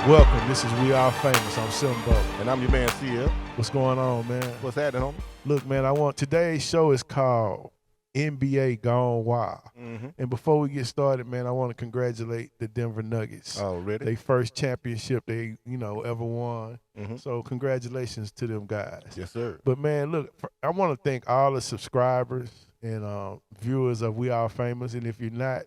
Welcome. This is We Are Famous. I'm Simbo. And I'm your man, CL. What's going on, man? What's happening, homie? Look, man, today's show is called NBA Gone Wild. Mm-hmm. And before we get started, man, I want to congratulate the Denver Nuggets. Oh, really? They first championship they, ever won. Mm-hmm. So congratulations to them guys. Yes, sir. But, man, look, I want to thank all the subscribers and viewers of We Are Famous. And if you're not,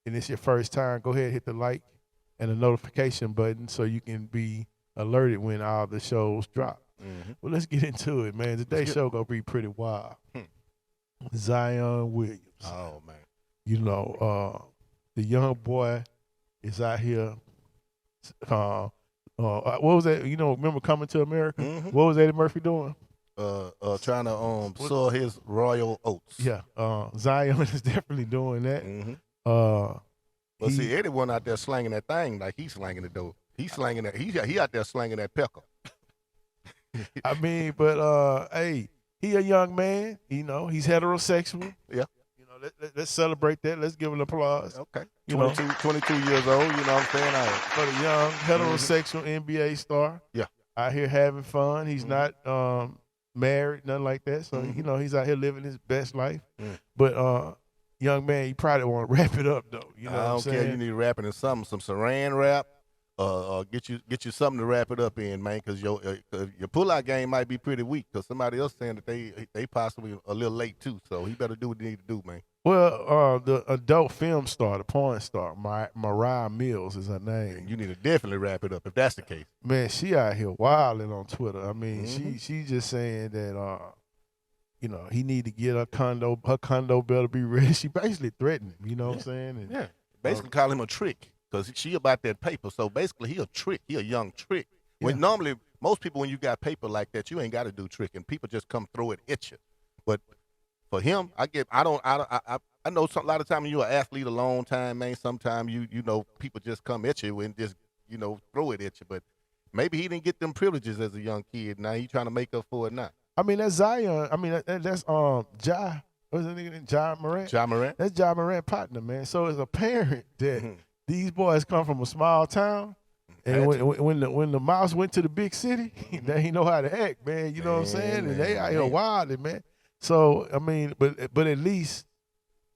and it's your first time, go ahead and hit the like and the notification button so you can be alerted when all the shows drop. Mm-hmm. Well, let's get into it, man. Today's show going to be pretty wild. Zion Williamson. Oh, man. The young boy is out here. What was that? Remember Coming to America? Mm-hmm. What was Eddie Murphy doing? Trying to sow his royal oats. Yeah, Zion is definitely doing that. Mm-hmm. But see, Eddie wasn't out there slanging that thing like he's slanging it, though. He's slanging that. He out there slanging that pecker. I mean, but hey, he a young man. He's heterosexual. Yeah. Let's celebrate that. Let's give him applause. Okay. 22 years old. You know what I'm saying? For the young heterosexual NBA star. Yeah. Out here having fun. He's not married, nothing like that. So he's out here living his best life. But young man, you probably want to wrap it up though. You know what I'm saying? Care. You need to wrap it in some saran wrap. Get you something to wrap it up in, man, because your pullout game might be pretty weak. Because somebody else saying that they possibly a little late too. So he better do what he need to do, man. Well, the adult film star, the porn star, Mariah Mills is her name. You need to definitely wrap it up if that's the case. Man, she out here wilding on Twitter. I mean, she's just saying that he need to get her condo. Her condo better be ready. She basically threatened him. You know what I'm saying? And, basically call him a trick. Because she about that paper. So basically, he a trick. He a young trick. Yeah. When normally, most people, when you got paper like that, you ain't got to do trick. And people just come throw it at you. But for him, I know a lot of times when you're an athlete a long time, man, sometimes people just come at you and just, throw it at you. But maybe he didn't get them privileges as a young kid. Now he trying to make up for it now. I mean, that's Zion. I mean, that's Ja. What's his name? Ja Morant? Ja Morant? That's Ja Morant partner, man. So it's apparent that these boys come from a small town, and when the mouse went to the big city, they know how to act, man. You know what I'm saying? And they out here wilding, man. So I mean, but at least,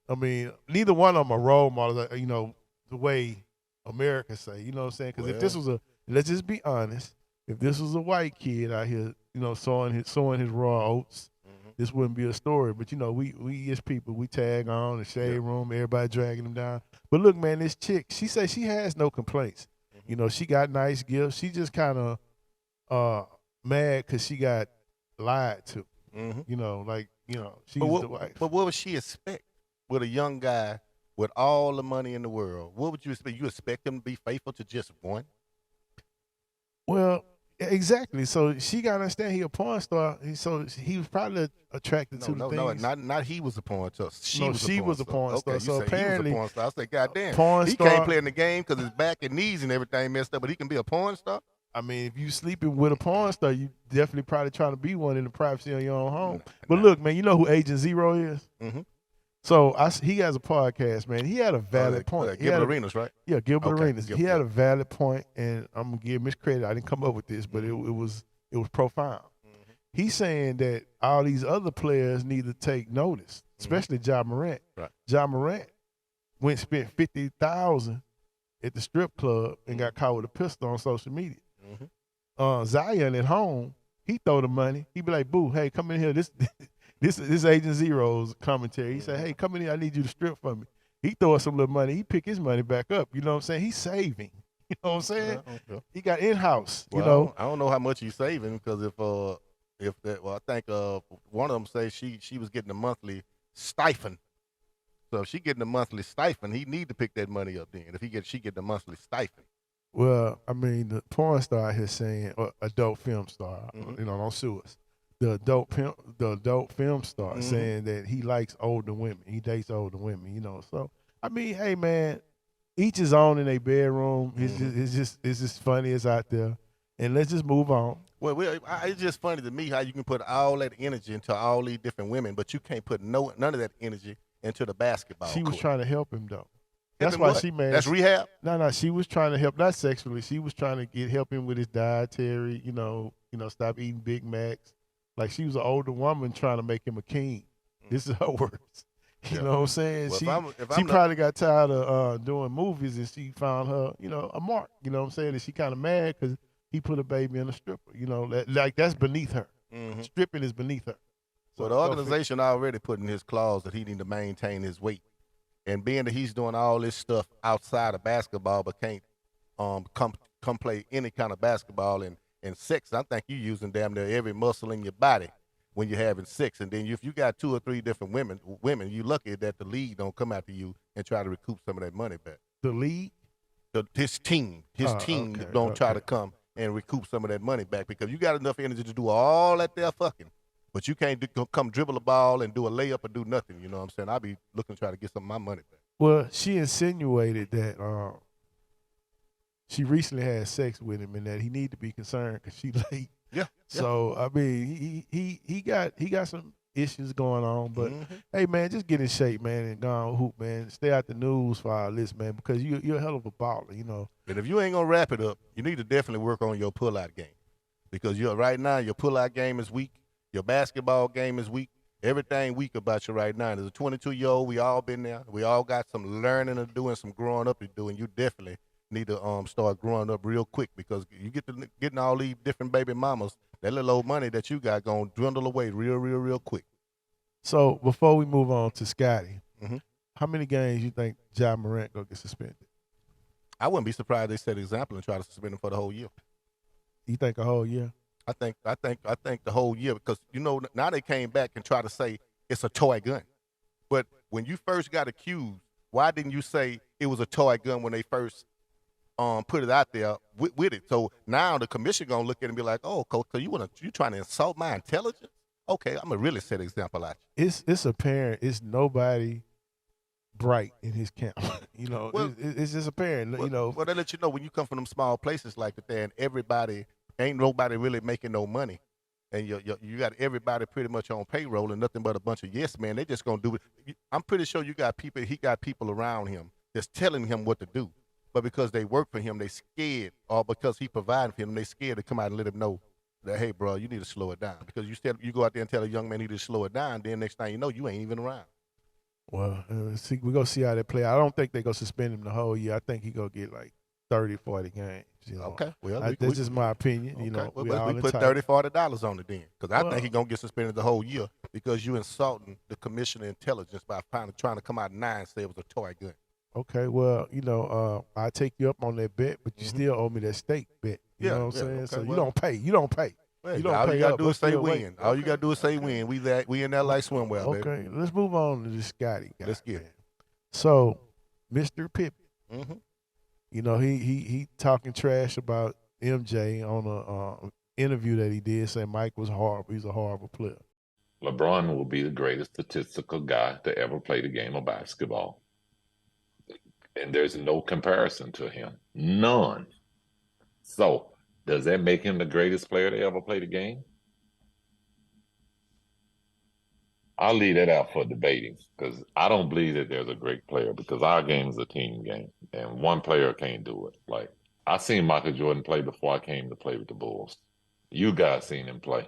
I mean, neither one of them are role models. The way Americans say. You know what I'm saying? Because if this was let's just be honest, if this was a white kid out here, sowing his raw oats, this wouldn't be a story. But we as people, we tag on the shade room, everybody dragging them down. But look, man, this chick, she says she has no complaints. She got nice gifts. She just kind of mad because she got lied to. She's the wife. But what would she expect with a young guy with all the money in the world? What would you expect? You expect him to be faithful to just one? Well, exactly. So she got to understand he a porn star. So he was probably attracted to the things. No, not he was a porn star. She was a porn star. Okay, so apparently, he was a porn star. I said, goddamn, porn he star, can't play in the game because his back and knees and everything messed up, but he can be a porn star? I mean, if you sleeping with a porn star, you definitely probably trying to be one in the privacy of your own home. But look, man, you know who Agent Zero is? Mm-hmm. So he has a podcast, man. He had a valid point. Gilbert Arenas, right? Yeah, Gilbert Arenas. He had a valid point, and I'm gonna give him his credit. I didn't come up with this, but it was profound. Mm-hmm. He's saying that all these other players need to take notice, especially Ja Morant. Right. Ja Morant spent $50,000 at the strip club and got caught with a pistol on social media. Mm-hmm. Zion at home, he throw the money. He be like, "Boo, hey, come in here. This Agent Zero's commentary." He said, "Hey, come in here. I need you to strip for me." He throw us some little money. He pick his money back up. You know what I'm saying? He's saving. You know what I'm saying? He got in-house. Well, I don't know how much he's saving because I think one of them say she was getting a monthly stipend. So if she getting a monthly stipend, he need to pick that money up then. If she get the monthly stipend. Well, I mean, the porn star here saying, or adult film star, don't sue us. The adult film star saying that he likes older women. He dates older women, So, I mean, hey, man, each is own in their bedroom. It's just funny as out there. And let's just move on. Well, it's just funny to me how you can put all that energy into all these different women, but you can't put none of that energy into the basketball She was court. trying to help him, though. That's why she mad. That's rehab? No, she was trying to help, not sexually. She was trying to help him with his dietary, stop eating Big Macs. Like she was an older woman trying to make him a king. This is her words. You know what I'm saying? Well, she probably got tired of doing movies and she found her, a mark. You know what I'm saying? And she kind of mad because he put a baby in a stripper. That's beneath her. Mm-hmm. Stripping is beneath her. So the organization already put in his clause that he need to maintain his weight. And being that he's doing all this stuff outside of basketball but can't come play any kind of basketball and sex, I think you're using damn near every muscle in your body when you're having sex. And then if you got 2 or 3 different women, you lucky that the league don't come after you and try to recoup some of that money back. The league? His team don't try to come and recoup some of that money back because you got enough energy to do all that there fucking. But you can't come dribble a ball and do a layup or do nothing. You know what I'm saying? I'll be looking to try to get some of my money back. Well, she insinuated that she recently had sex with him and that he need to be concerned because she late. Yeah. So I mean, he got some issues going on, but hey man, just get in shape, man, and go on hoop, man. Stay out the news for all this, man, because you're a hell of a baller, And if you ain't gonna wrap it up, you need to definitely work on your pull-out game because right now your pull-out game is weak. Your basketball game is weak. Everything weak about you right now. As a 22-year-old, we all been there. We all got some learning to do and some growing up to do, and you definitely need to start growing up real quick because you getting all these different baby mamas, that little old money that you got gonna dwindle away real quick. So before we move on to Scotty, how many games you think Ja Morant gonna get suspended? I wouldn't be surprised they set an example and try to suspend him for the whole year. You think a whole year? I think the whole year because now they came back and try to say it's a toy gun, but when you first got accused, why didn't you say it was a toy gun when they first put it out there with it? So now the commission gonna look at it and be like, oh, coach, so you trying to insult my intelligence? Okay, I'm gonna really set an example out. It's apparent it's nobody bright in his camp. It's just apparent. Well, they let you know when you come from them small places like that, and ain't nobody really making no money, and you got everybody pretty much on payroll and nothing but a bunch of yes men. They just gonna do it. I'm pretty sure he got people around him that's telling him what to do, but because they work for him, they scared, or because he provided for them, they scared to come out and let him know that, hey, bro, you need to slow it down. Because you go out there and tell a young man he need to slow it down, then next thing you know, you ain't even around. Well, we're going to see how they play. I don't think they're going to suspend him the whole year. I think he's going to get like 30, 40 games. Okay. Well, that's just my opinion. Okay. We put $30, $40 on it then. Because I think he's going to get suspended the whole year because you insulting the commissioner intelligence by trying to come out and say it was a toy gun. Okay, well, I'll take you up on that bet, but you still owe me that steak bet. You know what I'm saying? Okay, so you don't pay. Well, all you got to do is say win. All you got to do is say win. We in that like swimwear, baby. Okay, let's move on to this Scotty guy. Let's get it. So, Mr. Pippen, he talking trash about MJ on a interview that he did, saying Mike was horrible. He's a horrible player. LeBron will be the greatest statistical guy to ever play the game of basketball. And there's no comparison to him. None. So, does that make him the greatest player to ever play the game? I'll leave that out for debating because I don't believe that there's a great player because our game is a team game and one player can't do it. Like, I seen Michael Jordan play before I came to play with the Bulls. You guys seen him play.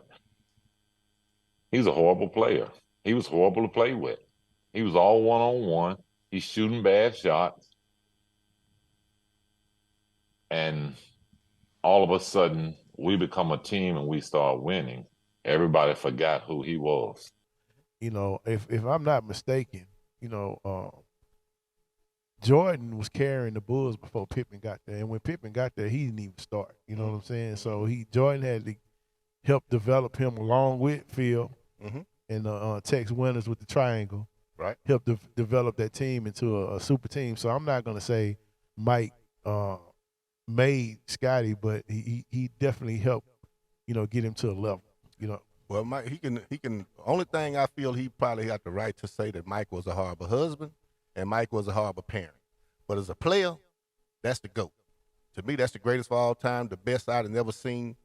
He's a horrible player. He was horrible to play with. He was all one-on-one. He's shooting bad shots. And all of a sudden, we become a team and we start winning. Everybody forgot who he was. If I'm not mistaken, Jordan was carrying the Bulls before Pippen got there. And when Pippen got there, he didn't even start. You know what I'm saying? So Jordan had to help develop him along with Phil and Tex Winters with the triangle. Right. Help develop that team into a super team. So I'm not going to say Mike made Scotty, but he definitely helped, get him to a level, Well, Mike, he can. Only thing I feel he probably got the right to say that Mike was a horrible husband and Mike was a horrible parent. But as a player, that's the GOAT. To me, that's the greatest of all time, the best I've never seen.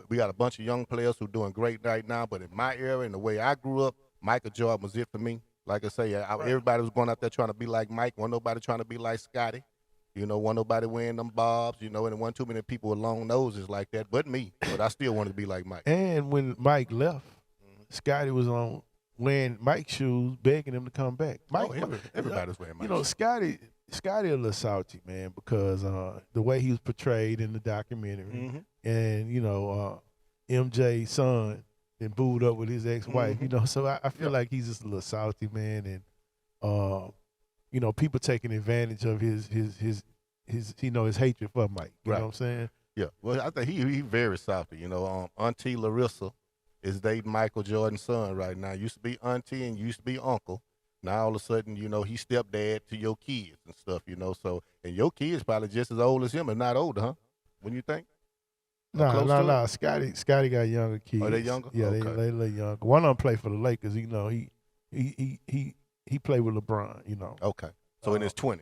We got a bunch of young players who are doing great right now, but in my era and the way I grew up, Michael Jordan was it for me. Like I say, everybody was going out there trying to be like Mike. Wasn't nobody trying to be like Scotty. You know, wasn't nobody wearing them bobs. You know, and there wasn't too many people with long noses like that, but me. But I still wanted to be like Mike. And when Mike left, Scotty was on wearing Mike's shoes, begging him to come back. Mike, everybody was wearing Mike's shoes. You know, Scotty a little salty, man, because the way he was portrayed in the documentary, and you know, MJ's son and booed up with his ex-wife. You know, so I feel like he's just a little salty, man, and you know, people taking advantage of his you know, his hatred for Mike. You know what I'm saying? Yeah. Well, I think he very salty. You know, Auntie Larissa is dating Michael Jordan's son right now. Used to be auntie and used to be uncle. Now all of a sudden, you know, he's stepdad to your kids and stuff. You know, so and your kids probably just as old as him, and not older, huh? When you think? No. Scotty got younger kids. Oh, they younger? Yeah, okay. they a little younger. One of them play for the Lakers. You know, he played with LeBron. You know. Okay. So in his 20s.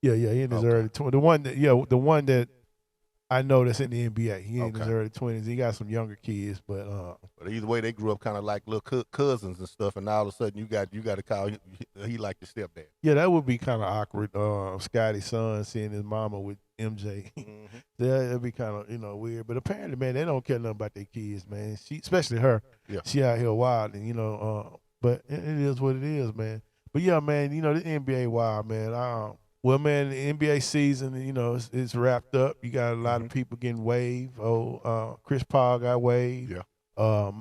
Yeah, in his early 20s. The one that I know that's in the NBA. He in his early 20s. He got some younger kids, but either way, they grew up kind of like little cousins and stuff. And all of a sudden, you got to call he like your stepdad. Yeah, that would be kind of awkward. Scotty's son seeing his mama with MJ. That'd be kind of weird. But apparently, man, they don't care nothing about their kids, man. Especially her. Yeah. She out here wild, and but it is what it is, man. But yeah, man, you know, the NBA wild, man. Well, man, the NBA season, you know, it's wrapped up. You got a lot of people getting waived. Chris Paul got waived. Yeah.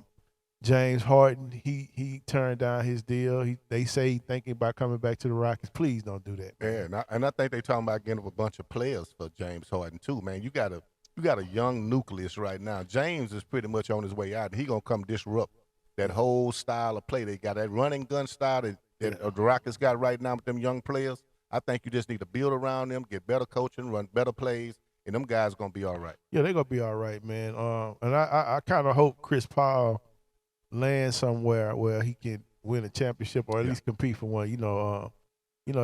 James Harden, he turned down his deal. They say he's thinking about coming back to the Rockets. Please don't do that, man. Yeah, and I think they talking about getting up a bunch of players for James Harden too, man. You got a young nucleus right now. James is pretty much on his way out. He gonna come disrupt that whole style of play. They got that running gun style that the Rockets got right now with them young players. I think you just need to build around them, get better coaching, run better plays, and them guys going to be all right. Yeah, they're going to be all right, man. And I kind of hope Chris Paul lands somewhere where he can win a championship or at least compete for one. You know,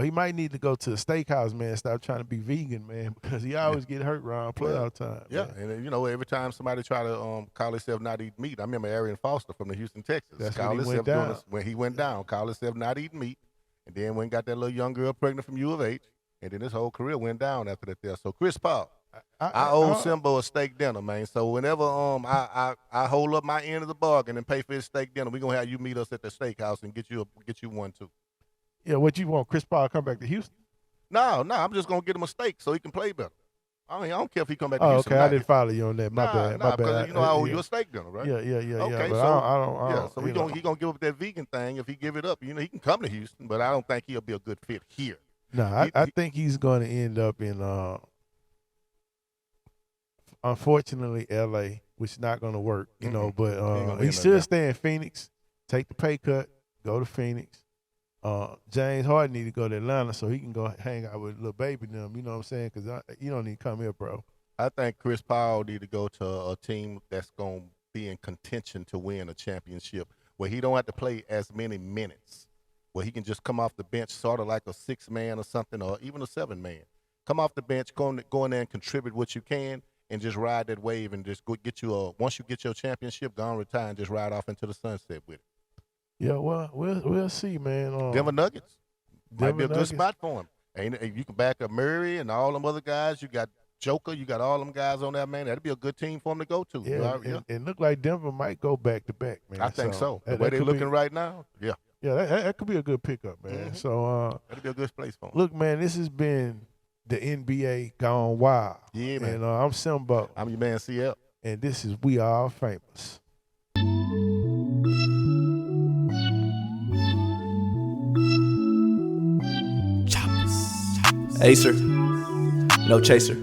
he might need to go to the steakhouse, man, stop trying to be vegan, man, because he always get hurt around playoff time. Yeah, man. And, you know, every time somebody try to call himself not eating meat, I remember Arian Foster from the Houston Texans. That's when he went down, called himself not eating meat. And then went and got that little young girl pregnant from U of H, and then his whole career went down after that there. So Chris Paul, I owe Simbo a steak dinner, man. So whenever I hold up my end of the bargain and pay for his steak dinner, we're gonna have you meet us at the steakhouse and get you one too. Yeah, what you want? Chris Paul come back to Houston? No, I'm just gonna get him a steak so he can play better. I don't care if he come back to Houston. Okay, I didn't follow you on that. My bad. Because you know I owe you a steak dinner, right? Yeah. Okay, but so I don't. So he gonna give up that vegan thing. If he give it up, you know, he can come to Houston, but I don't think he'll be a good fit here. No, I think he's going to end up in, unfortunately, L.A., which is not going to work, you know. But he should stay in Phoenix, take the pay cut, go to Phoenix. James Harden need to go to Atlanta so he can go hang out with little baby them. You know what I'm saying? Because you don't need to come here, bro. I think Chris Paul need to go to a team that's going to be in contention to win a championship, where he don't have to play as many minutes, where he can just come off the bench sort of like a 6-man or something, or even a 7-man. Come off the bench, go in there and contribute what you can, and just ride that wave and just go get you once you get your championship, go on, retire, and just ride off into the sunset with it. Yeah, well, we'll see, man. Denver Nuggets might be a good spot for him. And you can back up Murray and all them other guys. You got Joker. You got all them guys on there, man. That'd be a good team for him to go to. Yeah, and look like Denver might go back to back, man. I think so. The way they're looking right now, yeah. Yeah, that could be a good pickup, man. Mm-hmm. So that'd be a good place for him. Look, man, this has been the NBA Gone Wild. Yeah, man. And I'm Simbo. I'm your man, CL. And this is We Are Famous. Acer, no chaser.